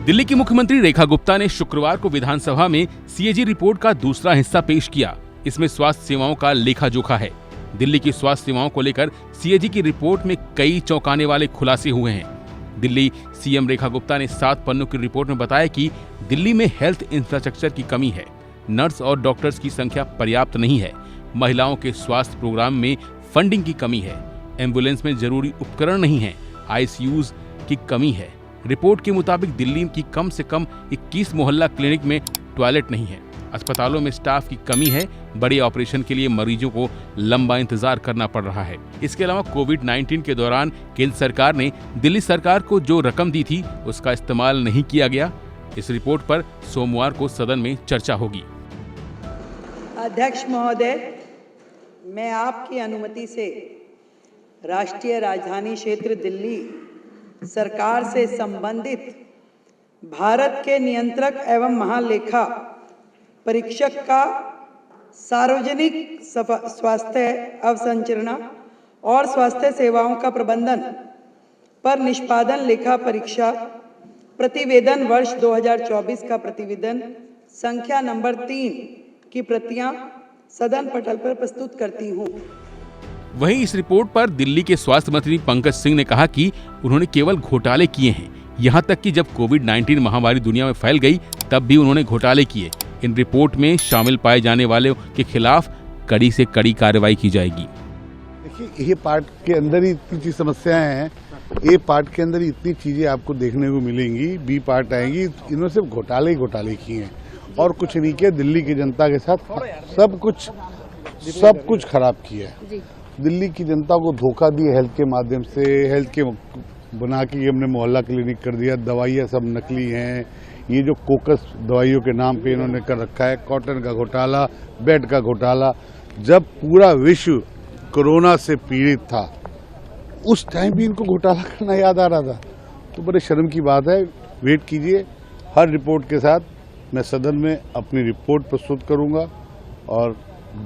दिल्ली की मुख्यमंत्री रेखा गुप्ता ने शुक्रवार को विधानसभा में सीएजी रिपोर्ट का दूसरा हिस्सा पेश किया। इसमें स्वास्थ्य सेवाओं का लेखा जोखा है। दिल्ली की स्वास्थ्य सेवाओं को लेकर सीएजी की रिपोर्ट में कई चौंकाने वाले खुलासे हुए हैं। दिल्ली सीएम रेखा गुप्ता ने 7 पन्नों की रिपोर्ट में बताया कि दिल्ली में हेल्थ इंफ्रास्ट्रक्चर की कमी है, नर्स और डॉक्टर्स की संख्या पर्याप्त नहीं है, महिलाओं के स्वास्थ्य प्रोग्राम में फंडिंग की कमी है, एम्बुलेंस में जरूरी उपकरण नहीं है, आईसीयूज की कमी है। रिपोर्ट के मुताबिक दिल्ली की कम से कम 21 मोहल्ला क्लिनिक में टॉयलेट नहीं है, अस्पतालों में स्टाफ की कमी है, बड़े ऑपरेशन के लिए मरीजों को लंबा इंतजार करना पड़ रहा है। इसके अलावा कोविड-19 के दौरान केंद्र सरकार ने दिल्ली सरकार को जो रकम दी थी उसका इस्तेमाल नहीं किया गया। इस रिपोर्ट पर सोमवार को सदन में चर्चा होगी। अध्यक्ष महोदय, मैं आपकी अनुमति से राष्ट्रीय राजधानी क्षेत्र दिल्ली सरकार से संबंधित भारत के नियंत्रक एवं महालेखा परीक्षक का सार्वजनिक स्वास्थ्य अवसंरचना और स्वास्थ्य सेवाओं का प्रबंधन पर निष्पादन लेखा परीक्षा प्रतिवेदन वर्ष 2024 का प्रतिवेदन संख्या नंबर 3 की प्रतियां सदन पटल पर प्रस्तुत करती हूं। वहीं इस रिपोर्ट पर दिल्ली के स्वास्थ्य मंत्री पंकज सिंह ने कहा कि उन्होंने केवल घोटाले किए हैं। यहां तक कि जब कोविड-19 महामारी दुनिया में फैल गई तब भी उन्होंने घोटाले किए। इन रिपोर्ट में शामिल पाए जाने वालों के खिलाफ कड़ी से कड़ी कार्रवाई की जाएगी। देखिए, ये पार्ट के अंदर ही इतनी समस्याएं हैं, ए पार्ट के अंदर इतनी चीजें आपको देखने को मिलेंगी, बी पार्ट आएंगी। इन्होंने सिर्फ घोटाले ही घोटाले किए हैं और कुछ नहीं किया। दिल्ली की जनता के साथ सब कुछ खराब किया है। दिल्ली की जनता को धोखा दिया हेल्थ के माध्यम से, हेल्थ के बना के हमने मोहल्ला क्लिनिक कर दिया। दवाइयाँ सब नकली हैं। ये जो कोकस दवाइयों के नाम पे इन्होंने कर रखा है, कॉटन का घोटाला, बेड का घोटाला। जब पूरा विश्व कोरोना से पीड़ित था उस टाइम भी इनको घोटाला करना याद आ रहा था, तो बड़े शर्म की बात है। वेट कीजिए, हर रिपोर्ट के साथ मैं सदन में अपनी रिपोर्ट प्रस्तुत करूंगा और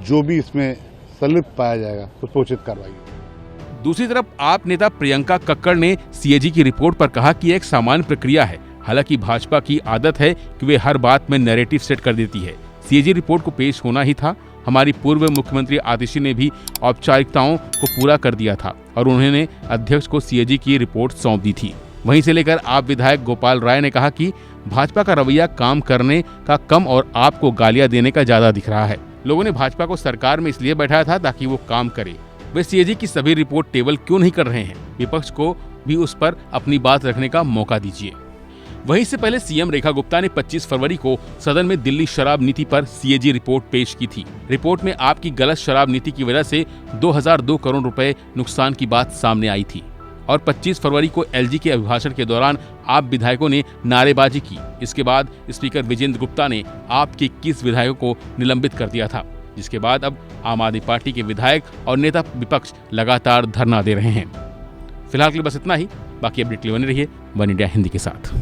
जो भी इसमें संलिप्त पाया जाएगा तो उचित कार्रवाई। दूसरी तरफ आप नेता प्रियंका कक्कड़ ने सीएजी की रिपोर्ट पर कहा कि एक सामान्य प्रक्रिया है। हालांकि भाजपा की आदत है कि वे हर बात में नैरेटिव सेट कर देती है। सीएजी रिपोर्ट को पेश होना ही था। हमारी पूर्व मुख्यमंत्री आतिशी ने भी औपचारिकताओं को पूरा कर दिया था और उन्होंने अध्यक्ष को सीएजी की रिपोर्ट सौंप दी थी। वहीं से लेकर आप विधायक गोपाल राय ने कहा कि भाजपा का रवैया काम करने का कम और आपको गालियां देने का ज्यादा दिख रहा है। लोगों ने भाजपा को सरकार में इसलिए बैठाया था ताकि वो काम करे। वे सीएजी की सभी रिपोर्ट टेबल क्यों नहीं कर रहे हैं? विपक्ष को भी उस पर अपनी बात रखने का मौका दीजिए। वहीं से पहले सीएम रेखा गुप्ता ने 25 फरवरी को सदन में दिल्ली शराब नीति पर सीएजी रिपोर्ट पेश की थी। रिपोर्ट में आपकी गलत शराब नीति की वजह से 2002 करोड़ रुपए नुकसान की बात सामने आई थी और 25 फरवरी को एलजी के अभिभाषण के दौरान आप विधायकों ने नारेबाजी की। इसके बाद स्पीकर विजेंद्र गुप्ता ने आपके 21 विधायकों को निलंबित कर दिया था, जिसके बाद अब आम आदमी पार्टी के विधायक और नेता विपक्ष लगातार धरना दे रहे हैं। फिलहाल के लिए बस इतना ही। बाकी अपडेट के लिए बने रहिए वन इंडिया हिंदी के साथ।